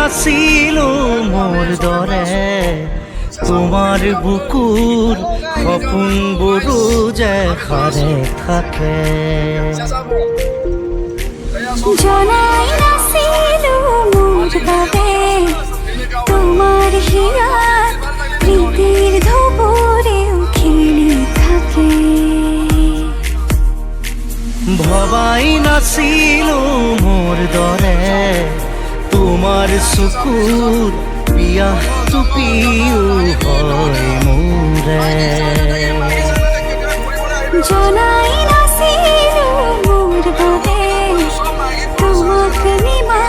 নাছিল মোর দৰে তোমাৰ বুকুৰ সপোনবোৰো যে সাৰে থাকে জনাই নাছিলো মোৰ বাবে তোমাৰ হিয়াত প্ৰীতিৰ ধুবুৰেও খেলি থাকে ভবাই নাছিলো মোৰ দৰে তোমাৰ চকুৰ পিয়াহটো পিও হয় মোৰে জনাই নাছিলো মোৰ বাবে তোমাক নিমা